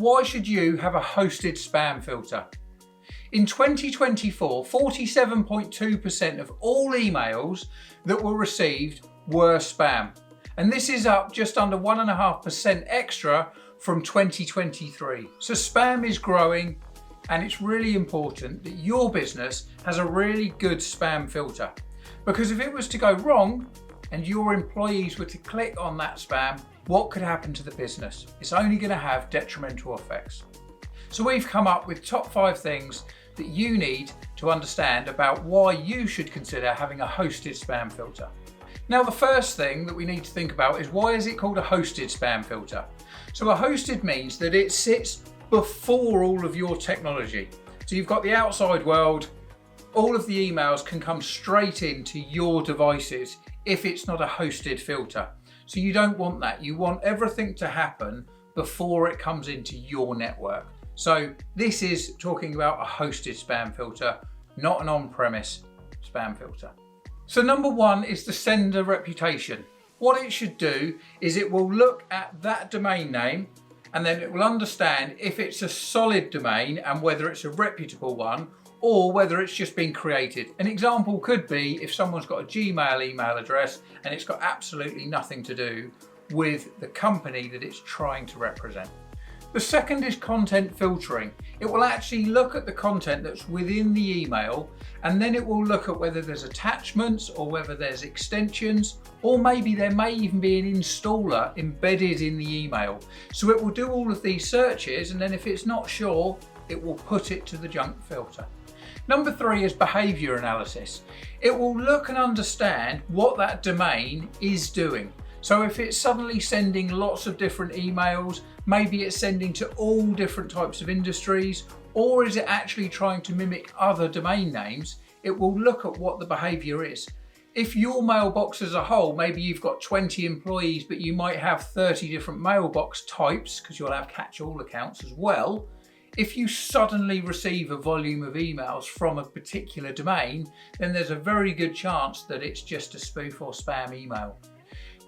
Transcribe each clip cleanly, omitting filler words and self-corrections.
why should you have a hosted spam filter? In 2024, 47.2% of all emails that were received were spam. And this is up just under 1.5% extra from 2023. So spam is growing, and it's really important that your business has a really good spam filter. Because if it was to go wrong and your employees were to click on that spam, what could happen to the business? It's only going to have detrimental effects. So we've come up with top 5 things that you need to understand about why you should consider having a hosted spam filter. Now, the first thing that we need to think about is, why is it called a hosted spam filter? So a hosted means that it sits before all of your technology. So you've got the outside world, all of the emails can come straight into your devices if it's not a hosted filter. So you don't want that. You want everything to happen before it comes into your network. So this is talking about a hosted spam filter, not an on-premise spam filter. So number 1 is the sender reputation. What it should do is it will look at that domain name, and then it will understand if it's a solid domain and whether it's a reputable one or whether it's just been created. An example could be if someone's got a Gmail email address and it's got absolutely nothing to do with the company that it's trying to represent. The second is content filtering. It will actually look at the content that's within the email, and then it will look at whether there's attachments or whether there's extensions, or maybe there may even be an installer embedded in the email. So it will do all of these searches, and then if it's not sure, it will put it to the junk filter. Number 3 is behaviour analysis. It will look and understand what that domain is doing. So if it's suddenly sending lots of different emails, maybe it's sending to all different types of industries, or is it actually trying to mimic other domain names? It will look at what the behaviour is. If your mailbox as a whole, maybe you've got 20 employees, but you might have 30 different mailbox types, because you'll have catch-all accounts as well. If you suddenly receive a volume of emails from a particular domain, then there's a very good chance that it's just a spoof or spam email.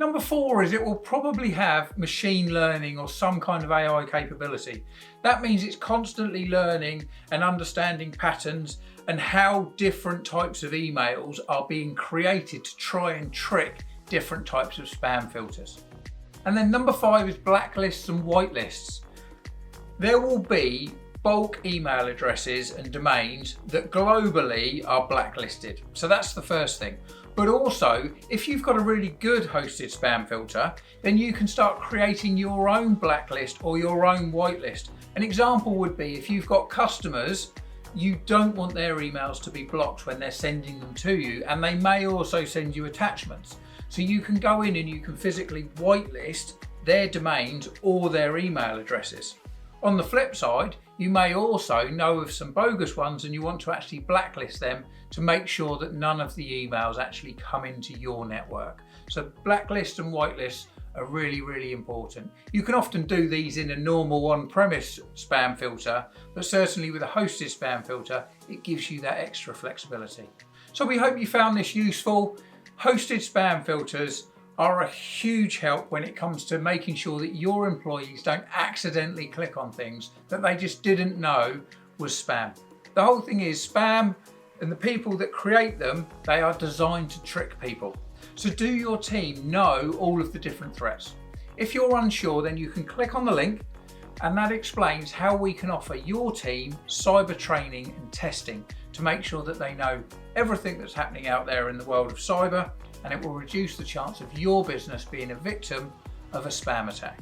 Number 4 is it will probably have machine learning or some kind of AI capability. That means it's constantly learning and understanding patterns and how different types of emails are being created to try and trick different types of spam filters. And then number 5 is blacklists and whitelists. There will be bulk email addresses and domains that globally are blacklisted. So that's the first thing. But also, if you've got a really good hosted spam filter, then you can start creating your own blacklist or your own whitelist. An example would be if you've got customers, you don't want their emails to be blocked when they're sending them to you, and they may also send you attachments. So you can go in and you can physically whitelist their domains or their email addresses. On the flip side, you may also know of some bogus ones and you want to actually blacklist them to make sure that none of the emails actually come into your network. So blacklists and whitelists are really, really important. You can often do these in a normal on-premise spam filter, but certainly with a hosted spam filter, it gives you that extra flexibility. So we hope you found this useful. Hosted spam filters are a huge help when it comes to making sure that your employees don't accidentally click on things that they just didn't know was spam. The whole thing is spam, and the people that create them, they are designed to trick people. So do your team know all of the different threats? If you're unsure, then you can click on the link, and that explains how we can offer your team cyber training and testing to make sure that they know everything that's happening out there in the world of cyber, and it will reduce the chance of your business being a victim of a spam attack.